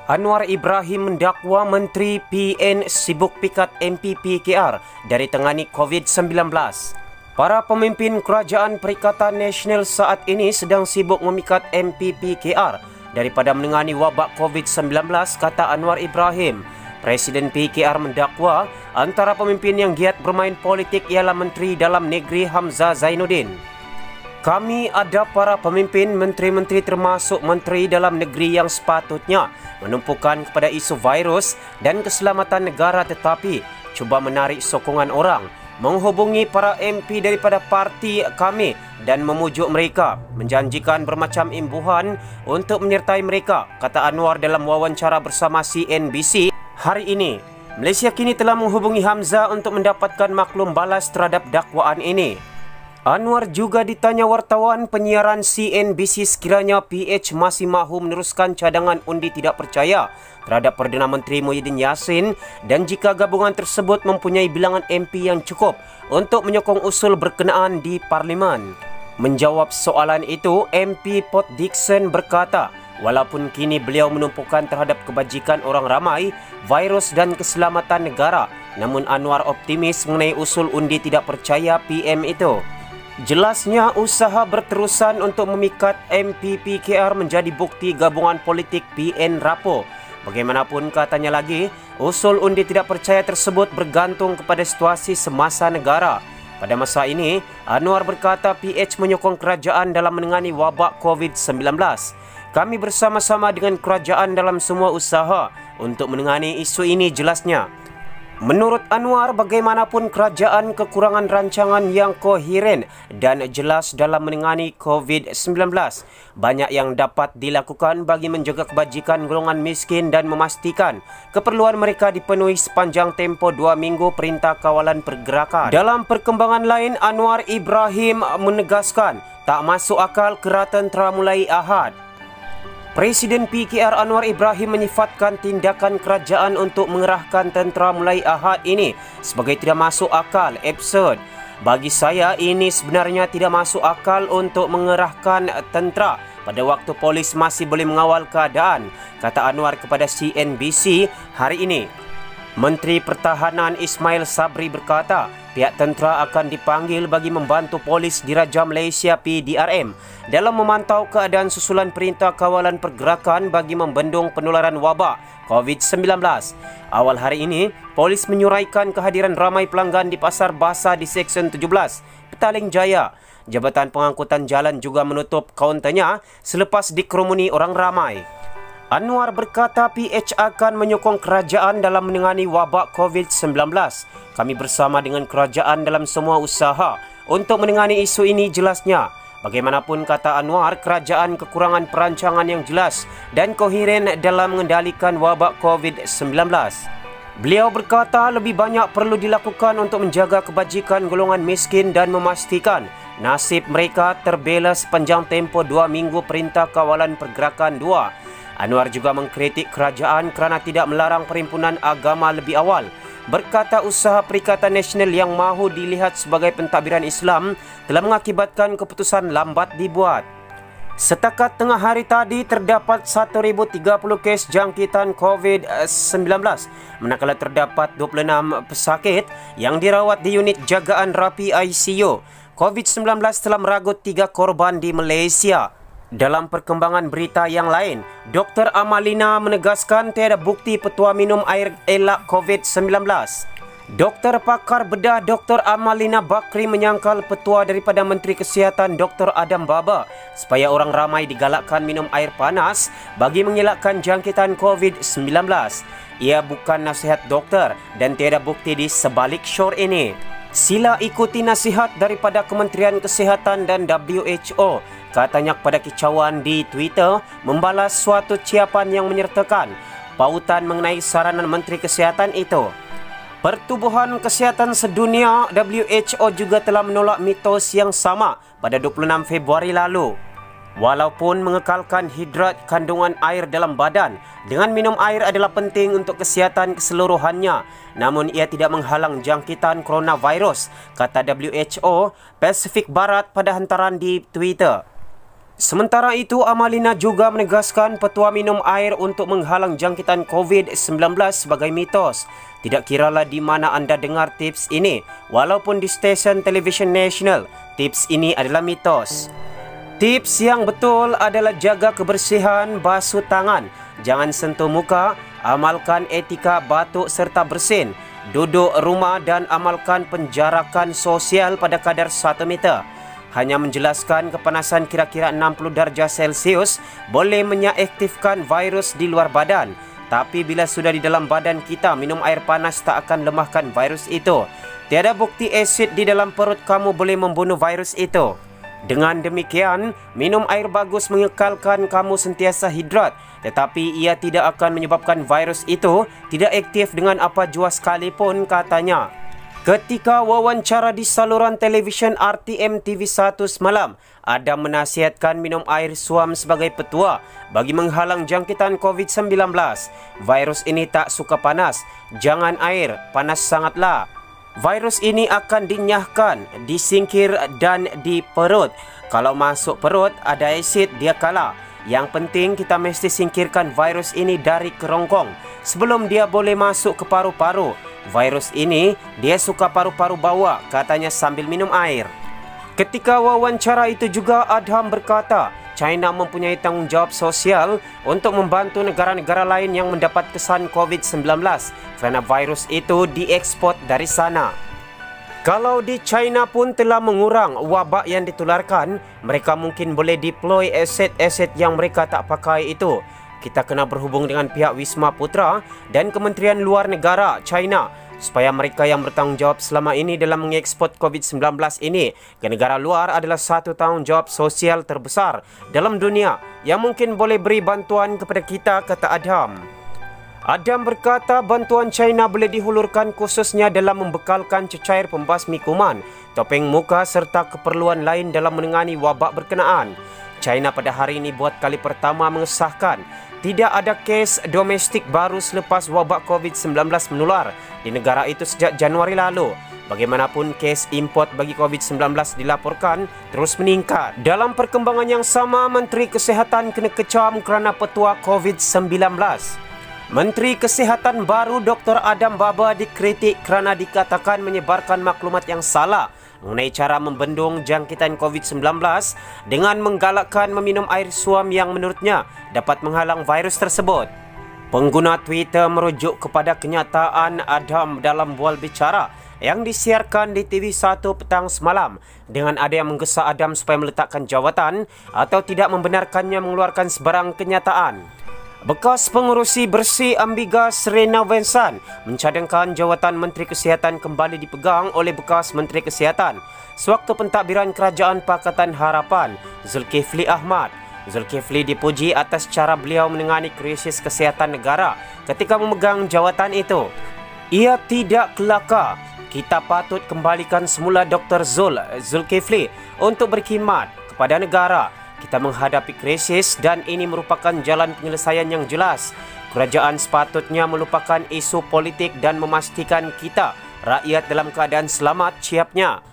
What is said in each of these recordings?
Anwar Ibrahim mendakwa Menteri PN sibuk pikat MPP KR dari tengani COVID-19. Para pemimpin kerajaan Perikatan Nasional saat ini sedang sibuk memikat MPP KR daripada menangani wabak COVID-19, kata Anwar Ibrahim. Presiden PKR mendakwa antara pemimpin yang giat bermain politik ialah Menteri Dalam Negeri Hamzah Zainuddin. Kami ada para pemimpin menteri-menteri termasuk Menteri Dalam Negeri yang sepatutnya menumpukan kepada isu virus dan keselamatan negara tetapi cuba menarik sokongan orang, menghubungi para MP daripada parti kami dan memujuk mereka, menjanjikan bermacam imbuhan untuk menyertai mereka, kata Anwar dalam wawancara bersama CNBC hari ini. Malaysia kini telah menghubungi Hamzah untuk mendapatkan maklum balas terhadap dakwaan ini. Anwar juga ditanya wartawan penyiaran CNBC sekiranya PH masih mahu meneruskan cadangan undi tidak percaya terhadap Perdana Menteri Muhyiddin Yassin dan jika gabungan tersebut mempunyai bilangan MP yang cukup untuk menyokong usul berkenaan di Parlimen. Menjawab soalan itu, MP Port Dickson berkata, walaupun kini beliau menumpukan terhadap kebajikan orang ramai, virus dan keselamatan negara, namun Anwar optimis mengenai usul undi tidak percaya PM itu. Jelasnya usaha berterusan untuk memikat MPP KR menjadi bukti gabungan politik PN rapuh. Bagaimanapun katanya lagi, usul undi tidak percaya tersebut bergantung kepada situasi semasa negara. Pada masa ini, Anwar berkata PH menyokong kerajaan dalam menangani wabak COVID-19. Kami bersama-sama dengan kerajaan dalam semua usaha untuk menangani isu ini, jelasnya. Menurut Anwar, bagaimanapun kerajaan kekurangan rancangan yang koheren dan jelas dalam menangani COVID-19. Banyak yang dapat dilakukan bagi menjaga kebajikan golongan miskin dan memastikan keperluan mereka dipenuhi sepanjang tempoh 2 minggu Perintah Kawalan Pergerakan. Dalam perkembangan lain, Anwar Ibrahim menegaskan tak masuk akal kera tentera mulai Ahad. Presiden PKR Anwar Ibrahim menyifatkan tindakan kerajaan untuk mengerahkan tentera mulai Ahad ini sebagai tidak masuk akal, absurd. Bagi saya, ini sebenarnya tidak masuk akal untuk mengerahkan tentera pada waktu polis masih boleh mengawal keadaan, kata Anwar kepada CNBC hari ini. Menteri Pertahanan Ismail Sabri berkata, pihak tentera akan dipanggil bagi membantu polis Diraja Malaysia PDRM dalam memantau keadaan susulan Perintah Kawalan Pergerakan bagi membendung penularan wabak COVID-19. Awal hari ini, polis menyuraikan kehadiran ramai pelanggan di Pasar Basah di Seksyen 17, Petaling Jaya. Jabatan Pengangkutan Jalan juga menutup kaunternya selepas dikerumuni orang ramai. Anwar berkata PH akan menyokong kerajaan dalam menangani wabak COVID-19. Kami bersama dengan kerajaan dalam semua usaha untuk menangani isu ini, jelasnya. Bagaimanapun, kata Anwar, kerajaan kekurangan perancangan yang jelas dan koheren dalam mengendalikan wabak COVID-19. Beliau berkata lebih banyak perlu dilakukan untuk menjaga kebajikan golongan miskin dan memastikan nasib mereka terbela sepanjang tempoh 2 minggu Perintah Kawalan Pergerakan 2. Anwar juga mengkritik kerajaan kerana tidak melarang perhimpunan agama lebih awal. Berkata usaha Perikatan Nasional yang mahu dilihat sebagai pentadbiran Islam telah mengakibatkan keputusan lambat dibuat. Setakat tengah hari tadi terdapat 1,030 kes jangkitan COVID-19, manakala terdapat 26 pesakit yang dirawat di unit jagaan rapi ICU. COVID-19 telah meragut 3 korban di Malaysia. Dalam perkembangan berita yang lain, Dr. Amalina menegaskan tiada bukti petua minum air elak COVID-19. Doktor pakar bedah Dr. Amalina Bakri menyangkal petua daripada Menteri Kesihatan Dr. Adam Baba supaya orang ramai digalakkan minum air panas bagi mengelakkan jangkitan COVID-19. Ia bukan nasihat doktor dan tiada bukti di sebalik syur ini. Sila ikuti nasihat daripada Kementerian Kesihatan dan WHO, katanya kepada kicauan di Twitter membalas suatu ciapan yang menyertakan pautan mengenai saranan Menteri Kesihatan itu. Pertubuhan Kesihatan Sedunia WHO juga telah menolak mitos yang sama pada 26 Februari lalu. Walaupun mengekalkan hidrat kandungan air dalam badan dengan minum air adalah penting untuk kesihatan keseluruhannya, namun ia tidak menghalang jangkitan coronavirus, kata WHO Pasifik Barat pada hantaran di Twitter. Sementara itu, Amalina juga menegaskan petua minum air untuk menghalang jangkitan COVID-19 sebagai mitos. Tidak kiralah di mana anda dengar tips ini, walaupun di stesen televisyen nasional, tips ini adalah mitos. Tips yang betul adalah jaga kebersihan, basuh tangan, jangan sentuh muka, amalkan etika batuk serta bersin, duduk rumah dan amalkan penjarakan sosial pada kadar 1 meter. Hanya menjelaskan kepanasan kira-kira 60 darjah Celcius boleh menyaaktifkan virus di luar badan. Tapi bila sudah di dalam badan kita, minum air panas tak akan lemahkan virus itu. Tiada bukti asid di dalam perut kamu boleh membunuh virus itu. Dengan demikian, minum air bagus mengekalkan kamu sentiasa hidrat. Tetapi ia tidak akan menyebabkan virus itu tidak aktif dengan apa jua sekalipun, katanya. Ketika wawancara di saluran televisyen RTM TV1 semalam, Adam menasihatkan minum air suam sebagai petua bagi menghalang jangkitan COVID-19. Virus ini tak suka panas. Jangan air, panas sangatlah. Virus ini akan dinyahkan, disingkir dan di perut. Kalau masuk perut, ada asid, dia kalah. Yang penting kita mesti singkirkan virus ini dari kerongkong sebelum dia boleh masuk ke paru-paru. Virus ini, dia suka paru-paru bawah, katanya sambil minum air. Ketika wawancara itu juga, Adham berkata, China mempunyai tanggungjawab sosial untuk membantu negara-negara lain yang mendapat kesan COVID-19 kerana virus itu diekspor dari sana. Kalau di China pun telah mengurang wabak yang ditularkan, mereka mungkin boleh deploy aset-aset yang mereka tak pakai itu. Kita kena berhubung dengan pihak Wisma Putra dan Kementerian Luar Negara China supaya mereka yang bertanggungjawab selama ini dalam mengekspor COVID-19 ini ke negara luar adalah satu tanggungjawab sosial terbesar dalam dunia yang mungkin boleh beri bantuan kepada kita, kata Adam. Adam berkata bantuan China boleh dihulurkan khususnya dalam membekalkan cecair pembasmi kuman, topeng muka serta keperluan lain dalam menangani wabak berkenaan. China pada hari ini buat kali pertama mengesahkan tidak ada kes domestik baru selepas wabak COVID-19 menular di negara itu sejak Januari lalu. Bagaimanapun, kes import bagi COVID-19 dilaporkan terus meningkat. Dalam perkembangan yang sama, Menteri Kesihatan kena kecam kerana petua COVID-19. Menteri Kesihatan baru Dr. Adam Baba dikritik kerana dikatakan menyebarkan maklumat yang salah mengenai cara membendung jangkitan COVID-19 dengan menggalakkan meminum air suam yang menurutnya dapat menghalang virus tersebut. Pengguna Twitter merujuk kepada kenyataan Adam dalam bual bicara yang disiarkan di TV1 petang semalam dengan ada yang menggesa Adam supaya meletakkan jawatan atau tidak membenarkannya mengeluarkan sebarang kenyataan. Bekas pengurusi bersih Ambiga Serena Vensan mencadangkan jawatan Menteri Kesihatan kembali dipegang oleh bekas Menteri Kesihatan sewaktu pentadbiran Kerajaan Pakatan Harapan, Zulkifli Ahmad. Zulkifli dipuji atas cara beliau menangani krisis kesihatan negara ketika memegang jawatan itu. Ia tidak kelakar. Kita patut kembalikan semula Dr. Zulkifli untuk berkhidmat kepada negara. Kita menghadapi krisis dan ini merupakan jalan penyelesaian yang jelas. Kerajaan sepatutnya melupakan isu politik dan memastikan kita, rakyat dalam keadaan selamat siapnya.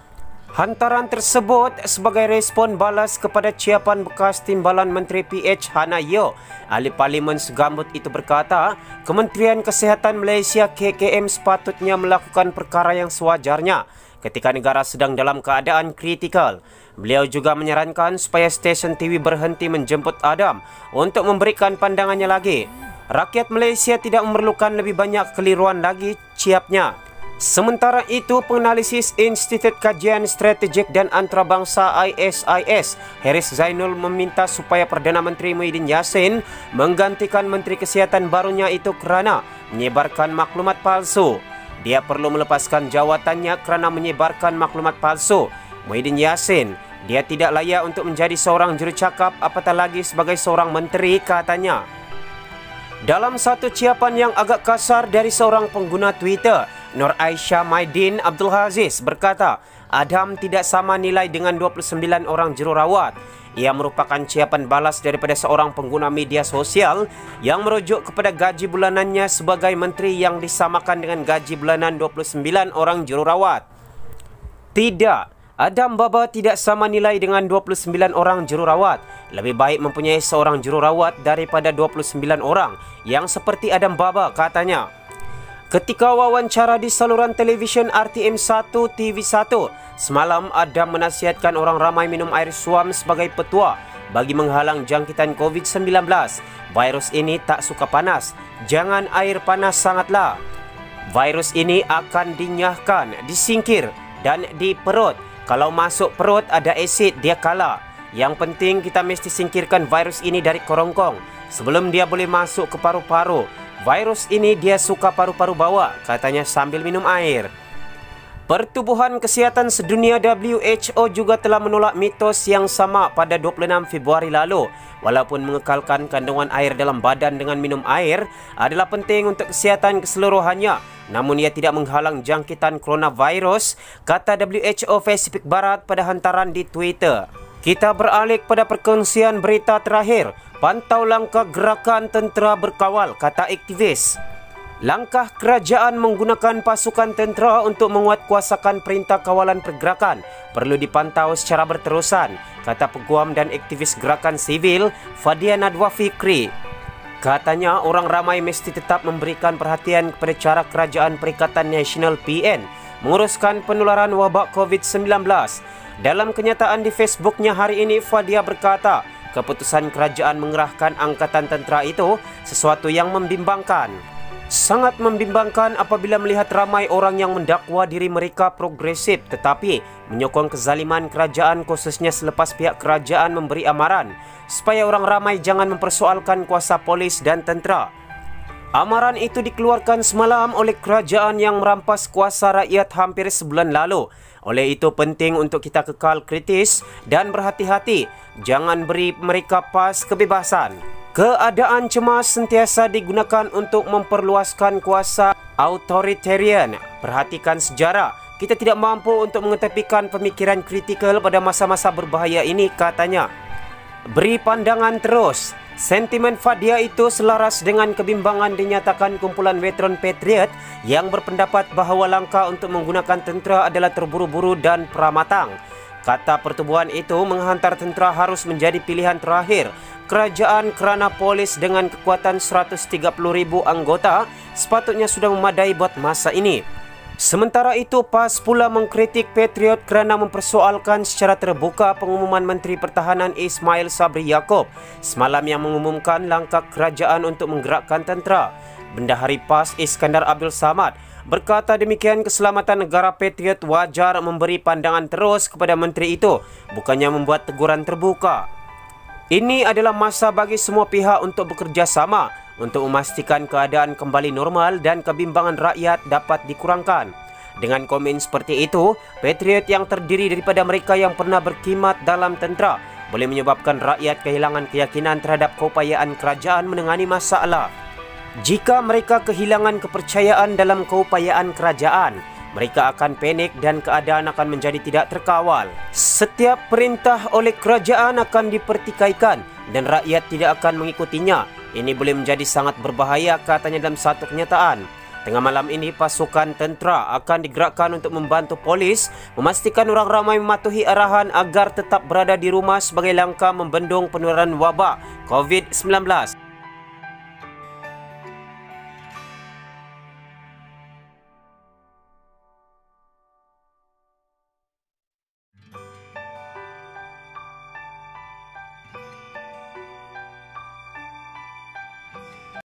Hantaran tersebut sebagai respon balas kepada ciapan bekas Timbalan Menteri PH Hana Yeoh. Ahli Parlimen segambut itu berkata, Kementerian Kesihatan Malaysia KKM sepatutnya melakukan perkara yang sewajarnya ketika negara sedang dalam keadaan kritikal. Beliau juga menyarankan supaya stesen TV berhenti menjemput Adam untuk memberikan pandangannya lagi. Rakyat Malaysia tidak memerlukan lebih banyak keliruan lagi, ciapnya. Sementara itu, penganalisis Institut Kajian Strategik dan Antarabangsa ISIS, Haris Zainul meminta supaya Perdana Menteri Muhyiddin Yassin menggantikan Menteri Kesihatan barunya itu kerana menyebarkan maklumat palsu. Dia perlu melepaskan jawatannya kerana menyebarkan maklumat palsu. Muhyiddin Yassin, dia tidak layak untuk menjadi seorang jurucakap apatah lagi sebagai seorang menteri, katanya. Dalam satu ciapan yang agak kasar dari seorang pengguna Twitter, Nur Aisyah Maidin Abdul Aziz berkata, Adam tidak sama nilai dengan 29 orang jururawat. Ia merupakan ciapan balas daripada seorang pengguna media sosial yang merujuk kepada gaji bulanannya sebagai menteri yang disamakan dengan gaji bulanan 29 orang jururawat. Tidak, Adam Baba tidak sama nilai dengan 29 orang jururawat. Lebih baik mempunyai seorang jururawat daripada 29 orang yang seperti Adam Baba, katanya. Ketika wawancara di saluran televisyen RTM1 TV1, semalam Adam menasihatkan orang ramai minum air suam sebagai petua bagi menghalang jangkitan COVID-19. Virus ini tak suka panas. Jangan air panas sangatlah. Virus ini akan dinyahkan, disingkir dan di perut. Kalau masuk perut ada asid, dia kalah. Yang penting kita mesti singkirkan virus ini dari kerongkong sebelum dia boleh masuk ke paru-paru. Virus ini dia suka paru-paru bawah, katanya sambil minum air. Pertubuhan Kesihatan Sedunia WHO juga telah menolak mitos yang sama pada 26 Februari lalu. Walaupun mengekalkan kandungan air dalam badan dengan minum air adalah penting untuk kesihatan keseluruhannya, namun ia tidak menghalang jangkitan coronavirus, kata WHO Pasifik Barat pada hantaran di Twitter. Kita beralih pada perkongsian berita terakhir. Pantau langkah gerakan tentera berkawal, kata aktivis. Langkah kerajaan menggunakan pasukan tentera untuk menguatkuasakan perintah kawalan pergerakan perlu dipantau secara berterusan, kata peguam dan aktivis gerakan sivil Fadia Nadwa Fikri. Katanya orang ramai mesti tetap memberikan perhatian kepada cara kerajaan Perikatan Nasional PN menguruskan penularan wabak COVID-19. Dalam kenyataan di Facebooknya hari ini, Fadia berkata, keputusan kerajaan mengerahkan angkatan tentera itu sesuatu yang membimbangkan. Sangat membimbangkan apabila melihat ramai orang yang mendakwa diri mereka progresif tetapi menyokong kezaliman kerajaan, khususnya selepas pihak kerajaan memberi amaran supaya orang ramai jangan mempersoalkan kuasa polis dan tentera. Amaran itu dikeluarkan semalam oleh kerajaan yang merampas kuasa rakyat hampir sebulan lalu. Oleh itu penting untuk kita kekal kritis dan berhati-hati, jangan beri mereka pas kebebasan. Keadaan cemas sentiasa digunakan untuk memperluaskan kuasa authoritarian. Perhatikan sejarah. Kita tidak mampu untuk mengetepikan pemikiran kritikal pada masa-masa berbahaya ini, katanya. Beri pandangan terus. Sentimen Fadia itu selaras dengan kebimbangan dinyatakan kumpulan veteran Patriot yang berpendapat bahawa langkah untuk menggunakan tentera adalah terburu-buru dan pramatang. Kata pertubuhan itu menghantar tentera harus menjadi pilihan terakhir kerajaan kerana polis dengan kekuatan 130,000 anggota sepatutnya sudah memadai buat masa ini. Sementara itu, PAS pula mengkritik Patriot kerana mempersoalkan secara terbuka pengumuman Menteri Pertahanan Ismail Sabri Yaakob semalam yang mengumumkan langkah kerajaan untuk menggerakkan tentera. Bendahari PAS Iskandar Abdul Samad berkata demikian keselamatan negara Patriot wajar memberi pandangan terus kepada menteri itu, bukannya membuat teguran terbuka. Ini adalah masa bagi semua pihak untuk bekerjasama untuk memastikan keadaan kembali normal dan kebimbangan rakyat dapat dikurangkan. Dengan komen seperti itu, Patriot yang terdiri daripada mereka yang pernah berkhidmat dalam tentera boleh menyebabkan rakyat kehilangan keyakinan terhadap keupayaan kerajaan menangani masalah. Jika mereka kehilangan kepercayaan dalam keupayaan kerajaan, mereka akan panik dan keadaan akan menjadi tidak terkawal. Setiap perintah oleh kerajaan akan dipertikaikan dan rakyat tidak akan mengikutinya. Ini boleh menjadi sangat berbahaya, katanya dalam satu kenyataan. Tengah malam ini, pasukan tentera akan digerakkan untuk membantu polis memastikan orang ramai mematuhi arahan agar tetap berada di rumah sebagai langkah membendung penularan wabak COVID-19.